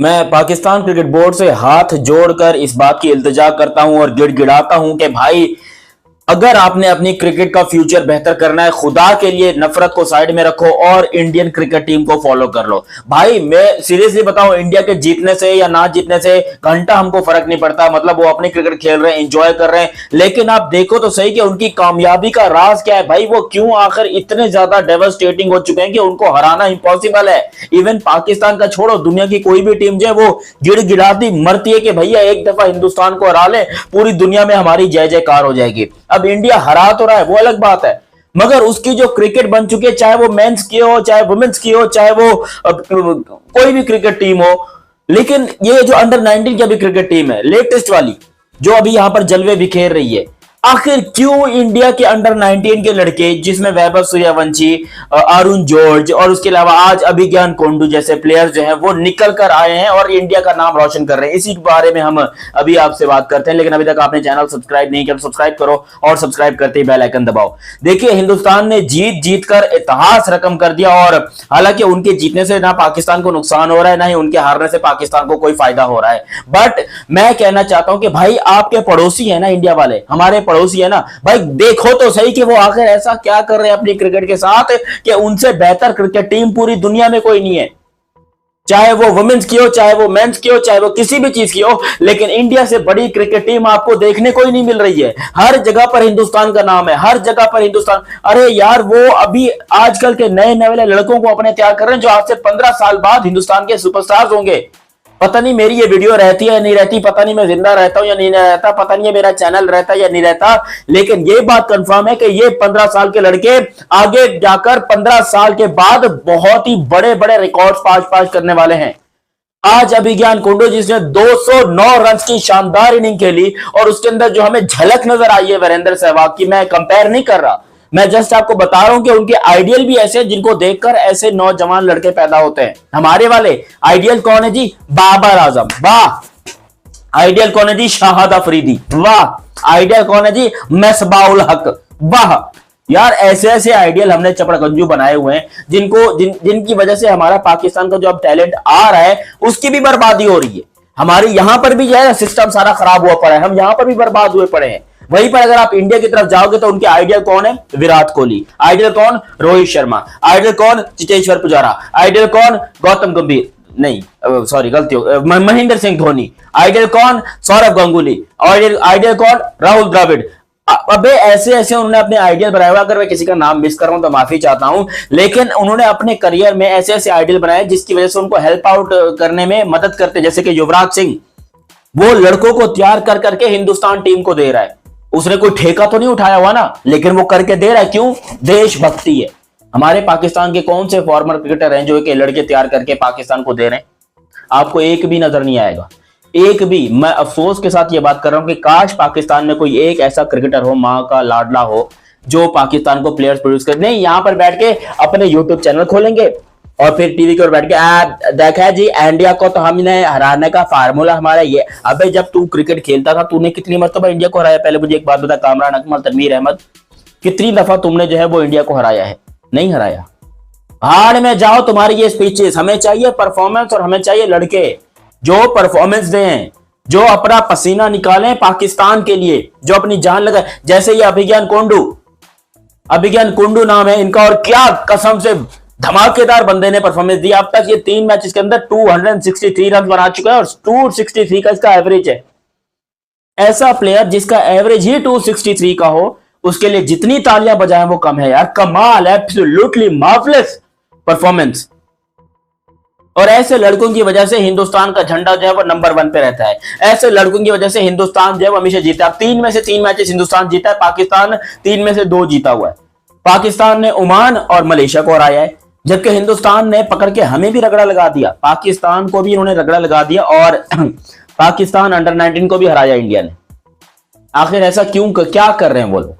मैं Pakistan cricket board से हाथ जोड़कर इस बात की इल्तिजा करता हूं और गिड़गिड़ाता हूं कि भाई अगर आपने अपनी क्रिकेट का फ्यूचर बेहतर करना है, खुदा के लिए नफरत को साइड में रखो और इंडियन क्रिकेट टीम को फॉलो कर लो। भाई मैं सीरियसली बताऊं, इंडिया के जीतने से या ना जीतने से घंटा हमको फर्क नहीं पड़ता। मतलब वो अपनी क्रिकेट खेल रहे हैं, एंजॉय कर रहे हैं, लेकिन आप देखो तो सही कि उनकी कामयाबी का राज क्या है। भाई वो क्यों आखिर इतने ज्यादा डेवास्टेटिंग हो चुके हैं कि उनको हराना इंपॉसिबल है। इवन पाकिस्तान का छोड़ो, दुनिया की कोई भी टीम जो है वो गिड़गिड़ाती मरती है कि भैया एक दफा हिंदुस्तान को हरा ले, पूरी दुनिया में हमारी जय जयकार हो जाएगी। अब इंडिया हरा तो रहा है, वो अलग बात है, मगर उसकी जो क्रिकेट बन चुकी है, चाहे वो मेंस की हो, चाहे वुमेन्स की हो, चाहे वो कोई भी क्रिकेट टीम हो, लेकिन ये जो अंडर 19 की अभी क्रिकेट टीम है लेटेस्ट वाली, जो अभी यहां पर जलवे बिखेर रही है, आखिर क्यों इंडिया के अंडर 19 के लड़के, जिसमें वैभव सूर्यवंशी, अरुण जॉर्ज और उसके अलावा आज अभिज्ञान कोंडू जैसे प्लेयर जो हैं वो निकल कर आए हैं और इंडिया का नाम रोशन कर रहे हैं, इसी के बारे में हम अभी आपसे बात करते हैं। लेकिन अभी तक आपने चैनल सब्सक्राइब नहीं किया तो सब्सक्राइब करो और सब्सक्राइब करते ही बेल आइकन दबाओ। देखिए, हिंदुस्तान ने जीत जीत कर इतिहास रकम कर दिया और हालांकि उनके जीतने से ना पाकिस्तान को नुकसान हो रहा है, ना ही उनके हारने से पाकिस्तान को कोई फायदा हो रहा है। बट मैं कहना चाहता हूं कि भाई आपके पड़ोसी है ना, इंडिया वाले हमारे पड़ोसी है ना भाई, देखो तो सही कि वो आखिर ऐसा क्या कर रहे हैं अपनी क्रिकेट के साथ कि उनसे बेहतर क्रिकेट टीम पूरी दुनिया में कोई नहीं है। चाहे वो वुमेन्स की हो, चाहे वो मेंस की हो, चाहे वो किसी भी चीज की हो, लेकिन इंडिया से बड़ी क्रिकेट टीम आपको देखने को ही नहीं मिल रही है। हर जगह पर हिंदुस्तान का नाम है, हर जगह पर हिंदुस्तान। अरे यार, वो अभी आजकल के नए नए लड़कों को अपने तैयार कर रहे हैं जो आज से 15 साल बाद हिंदुस्तान के सुपरस्टार्स होंगे। पता नहीं मेरी ये वीडियो रहती है या नहीं रहती, पता नहीं मैं जिंदा रहता हूं या नहीं रहता, पता नहीं मेरा चैनल रहता या नहीं रहता, लेकिन ये बात कंफर्म है कि ये 15 साल के लड़के आगे जाकर 15 साल के बाद बहुत ही बड़े बड़े रिकॉर्ड्स पास करने वाले हैं। आज अभिज्ञान कोंडू जिसने 209 रन की शानदार इनिंग खेली और उसके अंदर जो हमें झलक नजर आई है वीरेंद्र सहवाग की, मैं कंपेयर नहीं कर रहा, मैं जस्ट आपको बता रहा हूं कि उनके आइडियल भी ऐसे जिनको देखकर ऐसे नौजवान लड़के पैदा होते हैं। हमारे वाले आइडियल कौन है जी? बाबर आजम, वाह। आइडियल कौन है जी? शाहिद अफरीदी, वाह। आइडियल कौन है जी? मिसबाउल हक, वाह। यार ऐसे ऐसे आइडियल हमने चपड़गंजू बनाए हुए हैं जिनकी वजह से हमारा पाकिस्तान का जो अब टैलेंट आ रहा है उसकी भी बर्बादी हो रही है। हमारे यहां पर भी जो है सिस्टम सारा खराब हुआ पड़ा है, हम यहां पर भी बर्बाद हुए पड़े हैं। वहीं पर अगर आप इंडिया की तरफ जाओगे तो उनके आइडियल कौन है? विराट कोहली। आइडियल कौन? रोहित शर्मा। आइडियल कौन? चेतेश्वर पुजारा। आइडियल कौन? गौतम गंभीर, नहीं सॉरी गलती हो, महेंद्र सिंह धोनी। आइडियल कौन? सौरव गंगुली। आइडियल कौन? राहुल द्रविड़। अबे ऐसे ऐसे उन्होंने अपने आइडियल बनाए हुए, अगर मैं किसी का नाम मिस कर रहा हूं तो माफी चाहता हूं, लेकिन उन्होंने अपने करियर में ऐसे ऐसे आइडियल बनाए जिसकी वजह से उनको हेल्प आउट करने में मदद करते, जैसे कि युवराज सिंह, वो लड़कों को तैयार कर करके हिंदुस्तान टीम को दे रहा है। उसने कोई ठेका तो नहीं उठाया हुआ ना, लेकिन वो करके दे रहा है। क्यों? देशभक्ति है। हमारे पाकिस्तान के कौन से फॉर्मर क्रिकेटर हैं जो कि लड़के तैयार करके पाकिस्तान को दे रहे हैं? आपको एक भी नजर नहीं आएगा, एक भी। मैं अफसोस के साथ ये बात कर रहा हूं कि काश पाकिस्तान में कोई एक ऐसा क्रिकेटर हो, मां का लाडला हो, जो पाकिस्तान को प्लेयर्स प्रोड्यूस कर। नहीं, यहां पर बैठ के अपने यूट्यूब चैनल खोलेंगे और फिर टीवी के ऊपर बैठ के देखा जी इंडिया को तो हमने हराने का फार्मूला हमारा ये। अबे जब तू क्रिकेट खेलता था तूने कितनी मरतबा इंडिया को हराया? पहले मुझे एक बात बता, कामरान अकमल, तनवीर अहमद, कितनी दफा तुमने जो है वो इंडिया को हराया है? नहीं हराया। हार में जाओ, तुम्हारी ये स्पीचेस। हमें चाहिए परफॉर्मेंस और हमें चाहिए लड़के जो परफॉर्मेंस दें, जो अपना पसीना निकालें पाकिस्तान के लिए, जो अपनी जान लगाए। जैसे ये अभिज्ञान कोंडू नाम है इनका, और क्या कसम से धमाकेदार बंदे ने परफॉर्मेंस दिया। अब तक ये 3 मैचेस के अंदर 263 रन बना चुका है और 263 का इसका एवरेज है। ऐसा प्लेयर जिसका एवरेज ही 263 का हो, उसके लिए जितनी तालियां बजाएं वो कम है यार। कमाल, एब्सोल्युटली मार्वलेस परफॉर्मेंस। और ऐसे लड़कों की वजह से हिंदुस्तान का झंडा जो है वो नंबर 1 पे रहता है। ऐसे लड़कों की वजह से हिंदुस्तान जो है वो हमेशा जीता है। 3 में से 3 मैचेस हिंदुस्तान जीता है, पाकिस्तान 3 में से 2 जीता हुआ है। पाकिस्तान ने ओमान और मलेशिया को हराया है, जबकि हिंदुस्तान ने पकड़ के हमें भी रगड़ा लगा दिया, पाकिस्तान को भी इन्होंने रगड़ा लगा दिया और पाकिस्तान अंडर 19 को भी हराया इंडिया ने। आखिर ऐसा क्यों, क्या कर रहे हैं वो लोग?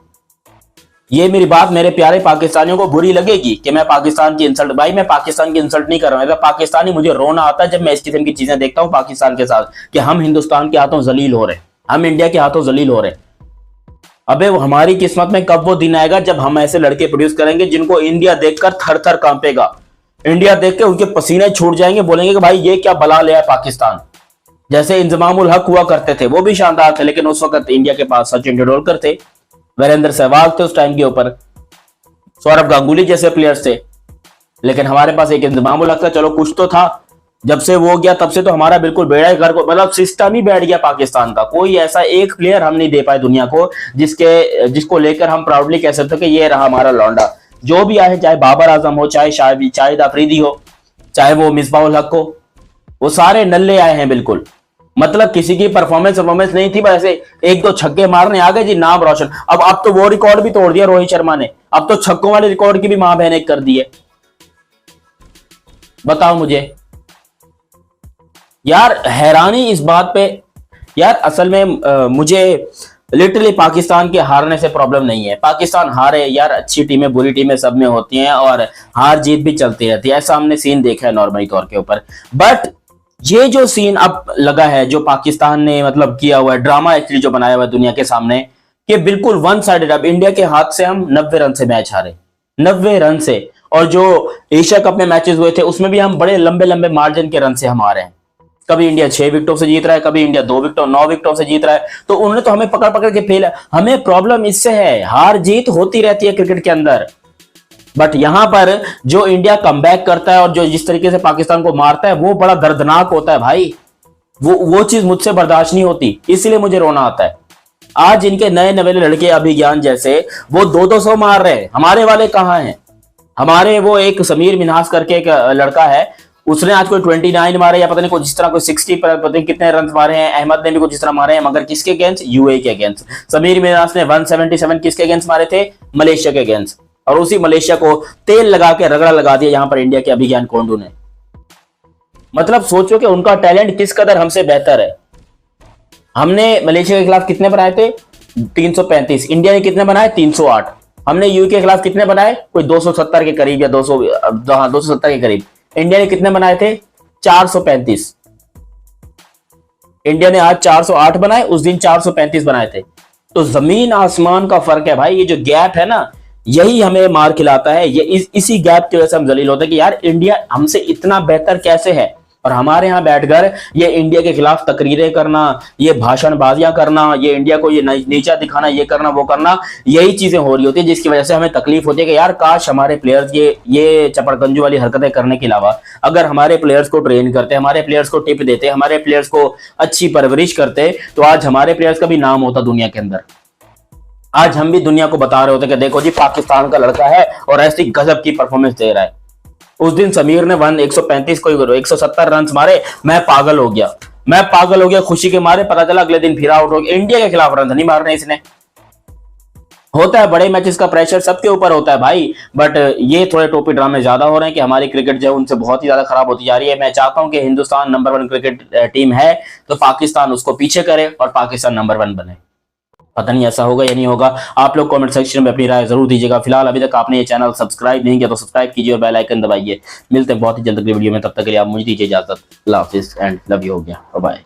ये मेरी बात मेरे प्यारे पाकिस्तानियों को बुरी लगेगी कि मैं पाकिस्तान की इंसल्ट, भाई मैं पाकिस्तान की इंसल्ट नहीं कर रहा हूं। अगर पाकिस्तानी, मुझे रोना आता है जब मैं इस किस्म की चीजें देखता हूं पाकिस्तान के साथ, कि हम हिंदुस्तान के हाथों जलील हो रहे हैं, हम इंडिया के हाथों जलील हो रहे हैं। अबे वो हमारी किस्मत में कब वो दिन आएगा जब हम ऐसे लड़के प्रोड्यूस करेंगे जिनको इंडिया देखकर थर थर कांपेगा, इंडिया देख के उनके पसीने छूट जाएंगे, बोलेंगे कि भाई ये क्या बला ले आया पाकिस्तान। जैसे इंजमामुल हक हुआ करते थे, वो भी शानदार थे, लेकिन उस वक्त इंडिया के पास सचिन तेंदुलकर थे, वीरेंद्र सहवाग थे उस टाइम के ऊपर, सौरभ गांगुली जैसे प्लेयर्स थे। लेकिन हमारे पास एक इंजमामुल हक था, चलो कुछ तो था। जब से वो गया तब से तो हमारा बिल्कुल बेड़ा ही घर को, मतलब सिस्टम ही बैठ गया पाकिस्तान का। कोई ऐसा एक प्लेयर हम नहीं दे पाए दुनिया को जिसको लेकर हम प्राउडली कह सकते कि ये रहा हमारा लौंडा। जो भी आए, चाहे बाबर आजम हो, चाहे शाहिद अफरीदी हो, चाहे वो मिसबाउल हक हो, वो सारे नल्ले आए हैं बिल्कुल। मतलब किसी की परफॉर्मेंस नहीं थी, बस ऐसे एक दो छक्के मारने आ गए जी, नाम रोशन। अब तो वो रिकॉर्ड भी तोड़ दिया रोहित शर्मा ने, अब तो छक्कों वाले रिकॉर्ड की भी मां बहन एक कर दी है। बताओ मुझे यार, हैरानी इस बात पे। यार असल में मुझे लिटरली पाकिस्तान के हारने से प्रॉब्लम नहीं है। पाकिस्तान हारे यार, अच्छी टीमें बुरी टीमें सब में होती हैं और हार जीत भी चलती रहती है, ऐसा हमने सीन देखा है नॉर्मली तौर के ऊपर। बट ये जो सीन अब लगा है, जो पाकिस्तान ने मतलब किया हुआ है, ड्रामा एक्चुअली जो बनाया हुआ है दुनिया के सामने, कि बिल्कुल वन साइडेड। अब इंडिया के हाथ से हम 90 रन से मैच हारे, 90 रन से। और जो एशिया कप में मैचेस हुए थे उसमें भी हम बड़े लंबे लंबे मार्जिन के रन से हम हारे हैं। कभी इंडिया 6 विकेटों से जीत रहा है, कभी इंडिया 9 विकेटों से जीत रहा है। तो उन्होंने तो हमें पकड़ पकड़ के फेल है। हमें प्रॉब्लम इससे है, हार जीत होती रहती है क्रिकेट के अंदर, बट यहां पर जो इंडिया कमबैक करता है और जो जिस तरीके से पाकिस्तान को मारता है वो बड़ा दर्दनाक होता है भाई। वो चीज मुझसे बर्दाश्त नहीं होती, इसलिए मुझे रोना आता है। आज इनके नए नवेले लड़के अभिज्ञान जैसे वो 200 मार रहे हैं, हमारे वाले कहां हैं? हमारे वो एक समीर मिन्हास करके एक लड़का है, उसने आज कोई 29 मारे या पता नहीं कुछ इस तरह, कोई 60 पर पता नहीं कितने रन मारे हैं। अहमद ने भी कुछ इस तरह मारे हैं, मगर किसके अगेंस्ट? यूएई के अगेंस्ट। समीर मिन्हास ने 177 किसके अगेंस्ट मारे थे? मलेशिया के अगेंस्ट। और उसी मलेशिया को तेल लगा के रगड़ा लगा दिया यहां पर इंडिया के अभिज्ञान कोंडू ने। मतलब सोचो कि उनका टैलेंट किस कदर हमसे बेहतर है। हमने मलेशिया के खिलाफ कितने बनाए थे? 335। इंडिया ने कितने बनाए? 308। हमने यूएई के खिलाफ कितने बनाए? कोई 270 के करीब या 270 के करीब। इंडिया ने कितने बनाए थे? 435। इंडिया ने आज 408 बनाए, उस दिन 435 बनाए थे। तो जमीन आसमान का फर्क है भाई। ये जो गैप है ना, यही हमें मार खिलाता है। ये इसी गैप की वजह से हम जलील होते हैं कि यार इंडिया हमसे इतना बेहतर कैसे है। और हमारे यहाँ बैठकर ये इंडिया के खिलाफ तकरीरें करना, ये भाषणबाजियां करना, ये इंडिया को ये नीचा दिखाना, ये करना वो करना, यही चीजें हो रही होती है, जिसकी वजह से हमें तकलीफ होती है कि यार काश हमारे प्लेयर्स ये चपड़गंजू वाली हरकतें करने के अलावा अगर हमारे प्लेयर्स को ट्रेन करते, हमारे प्लेयर्स को टिप देते, हमारे प्लेयर्स को अच्छी परवरिश करते, तो आज हमारे प्लेयर्स का भी नाम होता दुनिया के अंदर। आज हम भी दुनिया को बता रहे होते कि देखो जी पाकिस्तान का लड़का है और ऐसी गजब की परफॉर्मेंस दे रहा है। उस दिन समीर ने 135 कोई 170 रन मारे, मैं पागल हो गया खुशी के मारे। पता चला अगले दिन फिर आउट हो गया। इंडिया के खिलाफ रन नहीं मारने इसने। होता है बड़े मैचेस का प्रेशर सबके ऊपर होता है भाई, बट ये थोड़े टोपी ड्रामे ज्यादा हो रहे हैं कि हमारी क्रिकेट जो है उनसे बहुत ही ज्यादा खराब होती जा रही है। मैं चाहता हूं कि हिंदुस्तान नंबर 1 क्रिकेट टीम है तो पाकिस्तान उसको पीछे करे और पाकिस्तान नंबर 1 बने। पता नहीं ऐसा होगा या नहीं होगा। आप लोग कमेंट सेक्शन में अपनी राय जरूर दीजिएगा। फिलहाल अभी तक आपने ये चैनल सब्सक्राइब नहीं किया तो सब्सक्राइब कीजिए और बेल आइकन दबाइए। मिलते हैं बहुत ही जल्द अगली वीडियो में, तब तक के लिए आप मुझे दीजिए इजाजत। अल्लाह हाफिज एंड लव यू हो गया, बाय।